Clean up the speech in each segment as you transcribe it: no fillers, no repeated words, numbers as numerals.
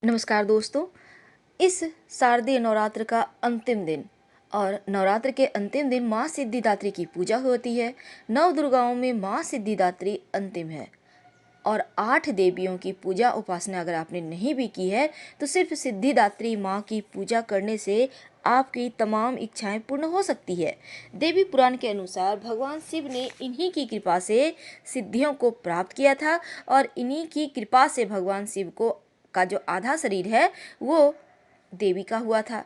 नमस्कार दोस्तों। इस शारदीय नवरात्र का अंतिम दिन और नवरात्र के अंतिम दिन माँ सिद्धिदात्री की पूजा होती है। नव दुर्गाओं में माँ सिद्धिदात्री अंतिम है और 8 देवियों की पूजा उपासना अगर आपने नहीं भी की है तो सिर्फ सिद्धिदात्री माँ की पूजा करने से आपकी तमाम इच्छाएं पूर्ण हो सकती है। देवी पुराण के अनुसार भगवान शिव ने इन्हीं की कृपा से सिद्धियों को प्राप्त किया था और इन्हीं की कृपा से भगवान शिव को का जो आधा शरीर है वो देवी का हुआ था।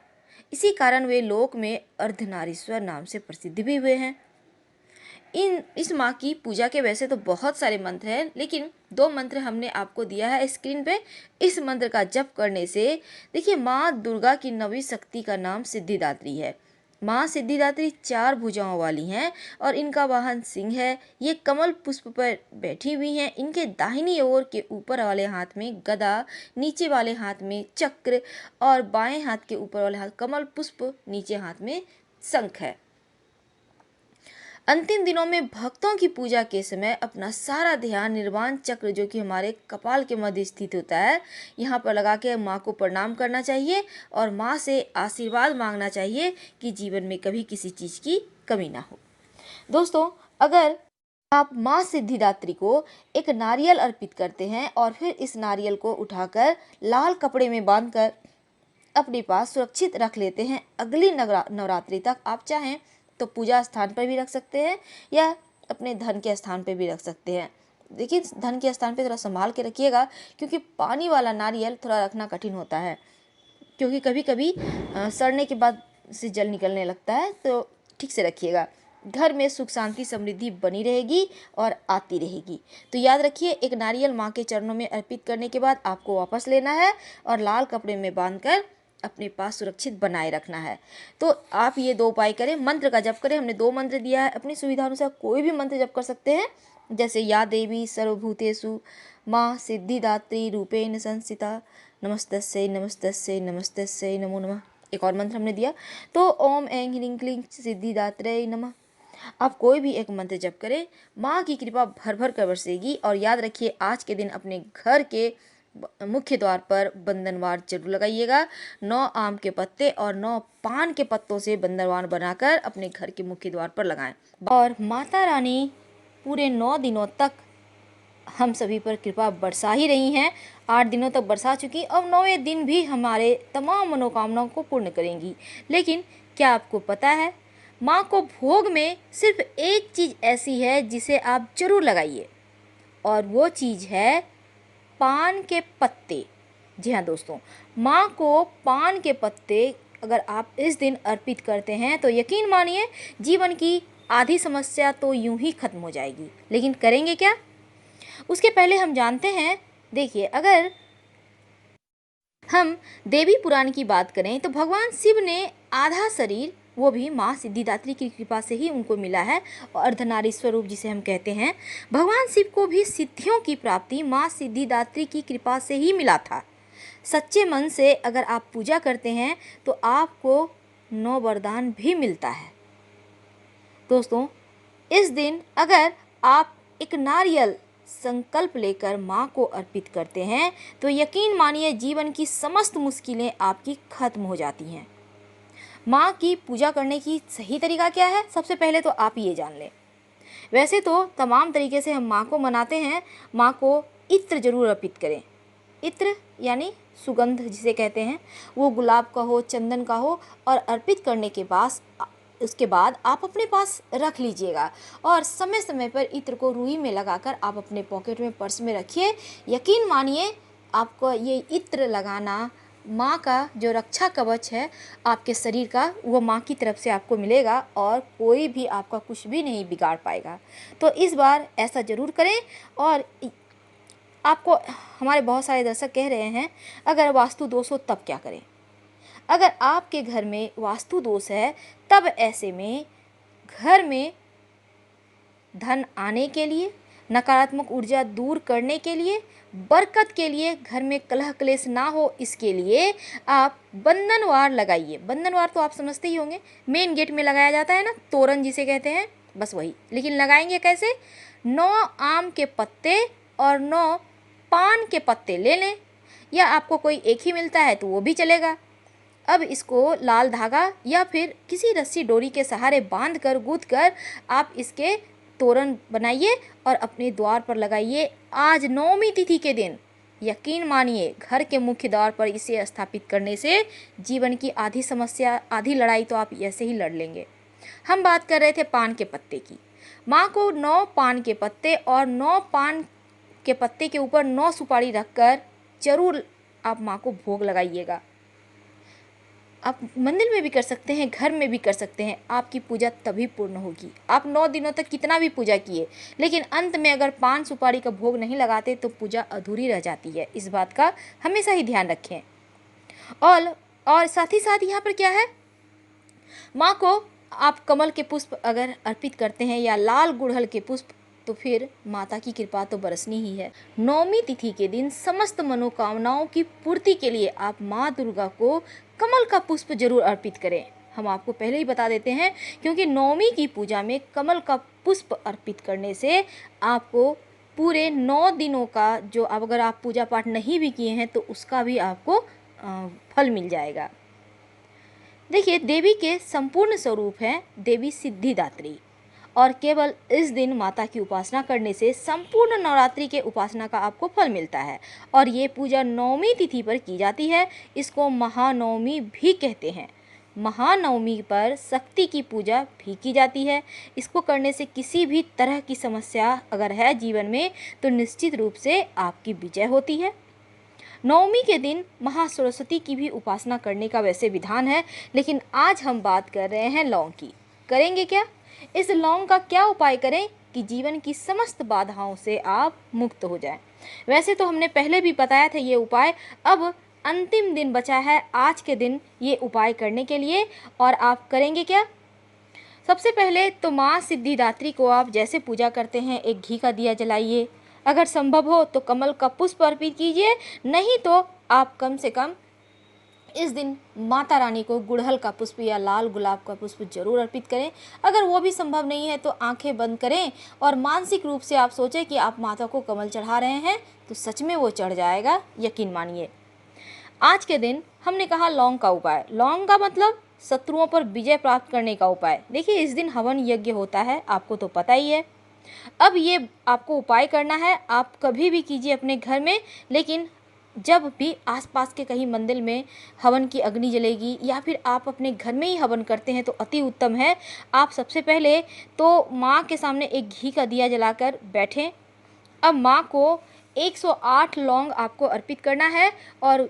इसी कारण वे लोक में अर्धनारीश्वर नाम से प्रसिद्ध भी हुए हैं। इस माँ की पूजा के वैसे तो बहुत सारे मंत्र हैं, लेकिन 2 मंत्र हमने आपको दिया है स्क्रीन पे। इस मंत्र का जप करने से देखिए, माँ दुर्गा की 9वीं शक्ति का नाम सिद्धिदात्री है। माँ सिद्धिदात्री 4 भुजाओं वाली हैं और इनका वाहन सिंह है। ये कमल पुष्प पर बैठी हुई हैं। इनके दाहिनी ओर के ऊपर वाले हाथ में गदा, नीचे वाले हाथ में चक्र और बाएं हाथ के ऊपर वाले हाथ कमल पुष्प, नीचे हाथ में शंख है। अंतिम दिनों में भक्तों की पूजा के समय अपना सारा ध्यान निर्वाण चक्र, जो कि हमारे कपाल के मध्य स्थित होता है, यहाँ पर लगा के माँ को प्रणाम करना चाहिए और माँ से आशीर्वाद मांगना चाहिए कि जीवन में कभी किसी चीज़ की कमी ना हो। दोस्तों, अगर आप माँ सिद्धिदात्री को एक नारियल अर्पित करते हैं और फिर इस नारियल को उठाकर लाल कपड़े में बांधकर अपने पास सुरक्षित रख लेते हैं, अगली नवरात्रि तक आप चाहें तो पूजा स्थान पर भी रख सकते हैं या अपने धन के स्थान पर भी रख सकते हैं। देखिए, धन के स्थान पे थोड़ा संभाल के रखिएगा, क्योंकि पानी वाला नारियल थोड़ा रखना कठिन होता है, क्योंकि कभी कभी सड़ने के बाद से जल निकलने लगता है। तो ठीक से रखिएगा, घर में सुख शांति समृद्धि बनी रहेगी और आती रहेगी। तो याद रखिए, एक नारियल माँ के चरणों में अर्पित करने के बाद आपको वापस लेना है और लाल कपड़े में बांधकर अपने पास सुरक्षित बनाए रखना है। तो आप ये 2 उपाय करें, मंत्र का जप करें। हमने 2 मंत्र दिया है, अपनी सुविधा अनुसार कोई भी मंत्र जप कर सकते हैं, जैसे या देवी सर्वभूतेषु माँ सिद्धिदात्री रूपेण संस्थिता नमस्तस्यै नमस्तस्यै नमस्तस्यै नमो नमः। एक और मंत्र हमने दिया, तो ओम ऐं ह्रीं क्लीं सिद्धिदात्रै नमः। आप कोई भी एक मंत्र जप करें, माँ की कृपा भर भर कर बरसेगी। और याद रखिए, आज के दिन अपने घर के मुख्य द्वार पर बंधनवार जरूर लगाइएगा। 9 आम के पत्ते और 9 पान के पत्तों से बंधनवार बनाकर अपने घर के मुख्य द्वार पर लगाएं। और माता रानी पूरे 9 दिनों तक हम सभी पर कृपा बरसा ही रही हैं। 8 दिनों तक बरसा चुकी, अब 9वें दिन भी हमारे तमाम मनोकामनाओं को पूर्ण करेंगी। लेकिन क्या आपको पता है, माँ को भोग में सिर्फ एक चीज़ ऐसी है जिसे आप जरूर लगाइए, और वो चीज़ है पान के पत्ते। जी हाँ दोस्तों, माँ को पान के पत्ते अगर आप इस दिन अर्पित करते हैं तो यकीन मानिए, जीवन की आधी समस्या तो यूं ही खत्म हो जाएगी। लेकिन करेंगे क्या, उसके पहले हम जानते हैं। देखिए, अगर हम देवी पुराण की बात करें तो भगवान शिव ने आधा शरीर, वो भी माँ सिद्धिदात्री की कृपा से ही उनको मिला है, और अर्धनारीश्वर रूप जिसे हम कहते हैं, भगवान शिव को भी सिद्धियों की प्राप्ति माँ सिद्धिदात्री की कृपा से ही मिला था। सच्चे मन से अगर आप पूजा करते हैं तो आपको 9 वरदान भी मिलता है। दोस्तों, इस दिन अगर आप एक नारियल संकल्प लेकर माँ को अर्पित करते हैं तो यकीन मानिए, जीवन की समस्त मुश्किलें आपकी खत्म हो जाती हैं। माँ की पूजा करने की सही तरीका क्या है, सबसे पहले तो आप ये जान लें। वैसे तो तमाम तरीके से हम माँ को मनाते हैं। माँ को इत्र जरूर अर्पित करें। इत्र यानी सुगंध जिसे कहते हैं, वो गुलाब का हो, चंदन का हो, और अर्पित करने के बाद उसके बाद आप अपने पास रख लीजिएगा। और समय समय पर इत्र को रुई में लगाकर आप अपने पॉकेट में, पर्स में रखिए। यकीन मानिए, आपको ये इत्र लगाना माँ का जो रक्षा कवच है आपके शरीर का, वो माँ की तरफ से आपको मिलेगा और कोई भी आपका कुछ भी नहीं बिगाड़ पाएगा। तो इस बार ऐसा ज़रूर करें। और आपको हमारे बहुत सारे दर्शक कह रहे हैं, अगर वास्तु दोष हो तब क्या करें। अगर आपके घर में वास्तु दोष है, तब ऐसे में घर में धन आने के लिए, नकारात्मक ऊर्जा दूर करने के लिए, बरकत के लिए, घर में कलह क्लेश ना हो, इसके लिए आप बंधनवार लगाइए। बंधनवार तो आप समझते ही होंगे, मेन गेट में लगाया जाता है ना, तोरण जिसे कहते हैं, बस वही। लेकिन लगाएंगे कैसे, 9 आम के पत्ते और 9 पान के पत्ते ले लें। या आपको कोई एक ही मिलता है तो वो भी चलेगा। अब इसको लाल धागा या फिर किसी रस्सी डोरी के सहारे बांध कर गूंथ कर आप इसके तोरण बनाइए और अपने द्वार पर लगाइए। आज नवमी तिथि के दिन यकीन मानिए घर के मुख्य द्वार पर इसे स्थापित करने से जीवन की आधी समस्या, आधी लड़ाई तो आप ऐसे ही लड़ लेंगे। हम बात कर रहे थे पान के पत्ते की। माँ को 9 पान के पत्ते और 9 पान के पत्ते के ऊपर 9 सुपारी रखकर जरूर आप माँ को भोग लगाइएगा। आप मंदिर में भी कर सकते हैं, घर में भी कर सकते हैं, आपकी पूजा तभी पूर्ण होगी। आप 9 दिनों तक कितना भी पूजा किए, लेकिन अंत में अगर पान सुपारी का भोग नहीं लगाते तो पूजा अधूरी रह जाती है। इस बात का हमेशा ही ध्यान रखें। और साथ ही साथ यहाँ पर क्या है, माँ को आप कमल के पुष्प अगर अर्पित करते हैं या लाल गुड़हल के पुष्प, तो फिर माता की कृपा तो बरसनी ही है। नवमी तिथि के दिन समस्त मनोकामनाओं की पूर्ति के लिए आप माँ दुर्गा को कमल का पुष्प जरूर अर्पित करें। हम आपको पहले ही बता देते हैं, क्योंकि नवमी की पूजा में कमल का पुष्प अर्पित करने से आपको पूरे 9 दिनों का जो अगर आप पूजा पाठ नहीं भी किए हैं तो उसका भी आपको फल मिल जाएगा। देखिए, देवी के संपूर्ण स्वरूप हैं देवी सिद्धिदात्री, और केवल इस दिन माता की उपासना करने से संपूर्ण नवरात्रि के उपासना का आपको फल मिलता है। और ये पूजा नवमी तिथि पर की जाती है। इसको महानवमी भी कहते हैं। महानवमी पर शक्ति की पूजा भी की जाती है। इसको करने से किसी भी तरह की समस्या अगर है जीवन में तो निश्चित रूप से आपकी विजय होती है। नवमी के दिन महासरस्वती की भी उपासना करने का वैसे विधान है, लेकिन आज हम बात कर रहे हैं लौंग की। करेंगे क्या? इस लौंग का क्या उपाय करें कि जीवन की समस्त बाधाओं से आप मुक्त हो जाएं। वैसे तो हमने पहले भी बताया था ये उपाय, अब अंतिम दिन बचा है आज के दिन ये उपाय करने के लिए। और आप करेंगे क्या? सबसे पहले तो माँ सिद्धिदात्री को आप जैसे पूजा करते हैं एक घी का दिया जलाइए। अगर संभव हो तो कमल का पुष्प अर्पित कीजिए, नहीं तो आप कम से कम इस दिन माता रानी को गुड़हल का पुष्प या लाल गुलाब का पुष्प जरूर अर्पित करें। अगर वो भी संभव नहीं है तो आंखें बंद करें और मानसिक रूप से आप सोचें कि आप माता को कमल चढ़ा रहे हैं, तो सच में वो चढ़ जाएगा, यकीन मानिए। आज के दिन हमने कहा लौंग का उपाय। लौंग का मतलब शत्रुओं पर विजय प्राप्त करने का उपाय। देखिए, इस दिन हवन यज्ञ होता है, आपको तो पता ही है। अब ये आपको उपाय करना है, आप कभी भी कीजिए अपने घर में, लेकिन जब भी आसपास के कहीं मंदिर में हवन की अग्नि जलेगी या फिर आप अपने घर में ही हवन करते हैं तो अति उत्तम है। आप सबसे पहले तो माँ के सामने एक घी का दिया जलाकर बैठें। अब माँ को 108 लौंग आपको अर्पित करना है और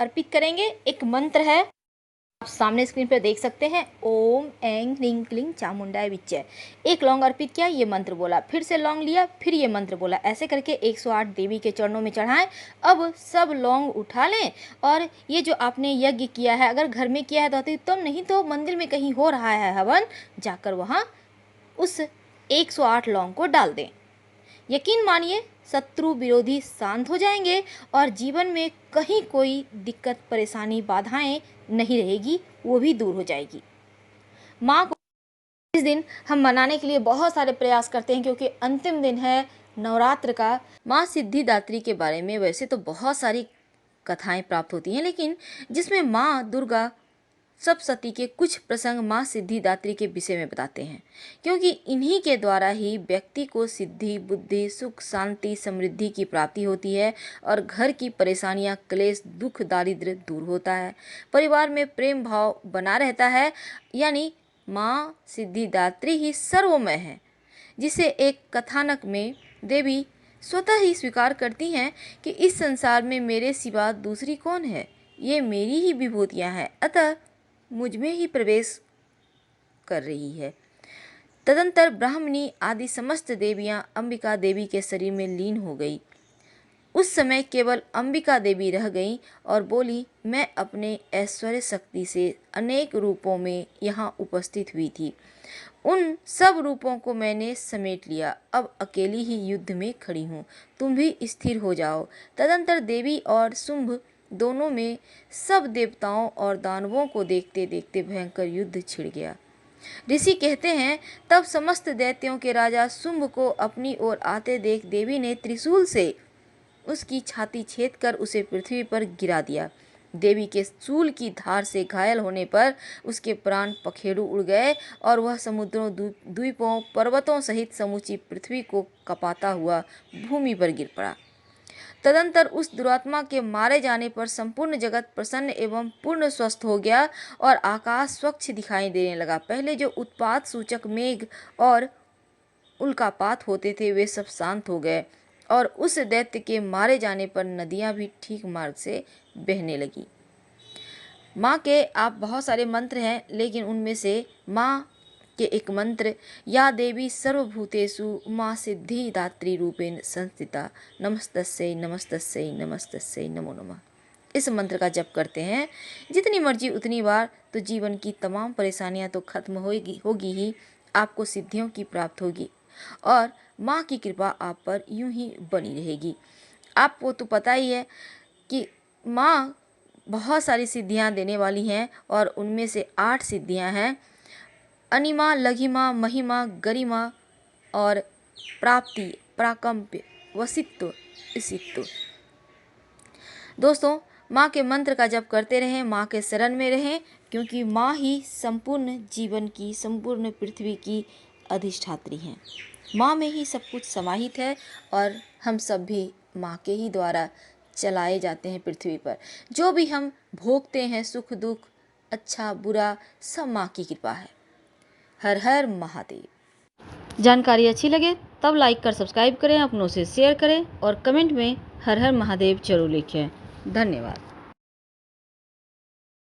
अर्पित करेंगे। एक मंत्र है, आप सामने स्क्रीन पर देख सकते हैं, ओम ऐं ह्रीं क्लीं चामुंडाय विच्चे। एक लौंग अर्पित किया, ये मंत्र बोला, फिर से लौंग लिया, फिर ये मंत्र बोला, ऐसे करके 108 देवी के चरणों में चढ़ाएं। अब सब लौंग उठा लें और ये जो आपने यज्ञ किया है, अगर घर में किया है तो उत्तम, नहीं तो मंदिर में कहीं हो रहा है हवन, जाकर वहाँ उस 108 लौंग को डाल दें। यकीन मानिए शत्रु विरोधी शांत हो जाएंगे और जीवन में कहीं कोई दिक्कत परेशानी बाधाएं नहीं रहेगी, वो भी दूर हो जाएगी। माँ को इस दिन हम मनाने के लिए बहुत सारे प्रयास करते हैं, क्योंकि अंतिम दिन है नवरात्र का। माँ सिद्धिदात्री के बारे में वैसे तो बहुत सारी कथाएं प्राप्त होती हैं, लेकिन जिसमें माँ दुर्गा सप्तशती के कुछ प्रसंग माँ सिद्धिदात्री के विषय में बताते हैं, क्योंकि इन्हीं के द्वारा ही व्यक्ति को सिद्धि, बुद्धि, सुख, शांति, समृद्धि की प्राप्ति होती है और घर की परेशानियाँ, क्लेश, दुख, दारिद्र्य दूर होता है, परिवार में प्रेम भाव बना रहता है। यानी माँ सिद्धिदात्री ही सर्वमय है, जिसे एक कथानक में देवी स्वतः ही स्वीकार करती हैं कि इस संसार में मेरे सिवा दूसरी कौन है, ये मेरी ही विभूतियाँ हैं, अतः मुझ में ही प्रवेश कर रही है। तदंतर ब्राह्मणी आदि समस्त देवियां अंबिका देवी के शरीर में लीन हो गई। उस समय केवल अंबिका देवी रह गई और बोली, मैं अपने ऐश्वर्य शक्ति से अनेक रूपों में यहाँ उपस्थित हुई थी, उन सब रूपों को मैंने समेट लिया, अब अकेली ही युद्ध में खड़ी हूँ, तुम भी स्थिर हो जाओ। तदंतर देवी और शुंभ दोनों में सब देवताओं और दानवों को देखते देखते भयंकर युद्ध छिड़ गया। ऋषि कहते हैं, तब समस्त दैत्यों के राजा शुंभ को अपनी ओर आते देख देवी ने त्रिशूल से उसकी छाती छेद कर उसे पृथ्वी पर गिरा दिया। देवी के शूल की धार से घायल होने पर उसके प्राण पखेरु उड़ गए और वह समुद्रों, द्वीपों, पर्वतों सहित समूची पृथ्वी को कपाता हुआ भूमि पर गिर पड़ा। तदंतर उस दुरात्मा के मारे जाने पर संपूर्ण जगत प्रसन्न एवं पूर्ण स्वस्थ हो गया और आकाश स्वच्छ दिखाई देने लगा। पहले जो उत्पात सूचक मेघ और उल्कापात होते थे वे सब शांत हो गए और उस दैत्य के मारे जाने पर नदियां भी ठीक मार्ग से बहने लगी। माँ के आप बहुत सारे मंत्र हैं, लेकिन उनमें से माँ के एक मंत्र, या देवी सर्वभूतेषु माँ सिद्धि दात्री रूपेण संस्थिता नमस्तस्यै नमस्तस्यै नमस्तस्यै नमो नमः। इस मंत्र का जप करते हैं जितनी मर्जी उतनी बार तो जीवन की तमाम परेशानियां तो खत्म होगी ही, आपको सिद्धियों की प्राप्त होगी और माँ की कृपा आप पर यूं ही बनी रहेगी। आपको तो पता ही है कि माँ बहुत सारी सिद्धियां देने वाली हैं और उनमें से 8 सिद्धियां हैं: अनिमा, लघिमा, महिमा, गरिमा और प्राप्ति, प्राकंप्य, वसित्व, इसित्व। दोस्तों, माँ के मंत्र का जप करते रहें, माँ के शरण में रहें, क्योंकि माँ ही संपूर्ण जीवन की, संपूर्ण पृथ्वी की अधिष्ठात्री हैं। माँ में ही सब कुछ समाहित है और हम सब भी माँ के ही द्वारा चलाए जाते हैं पृथ्वी पर। जो भी हम भोगते हैं, सुख दुख, अच्छा बुरा, सब माँ की कृपा है। हर हर महादेव। जानकारी अच्छी लगे तब लाइक कर सब्सक्राइब करें, अपनों से शेयर करें और कमेंट में हर हर महादेव जरूर लिखें। धन्यवाद।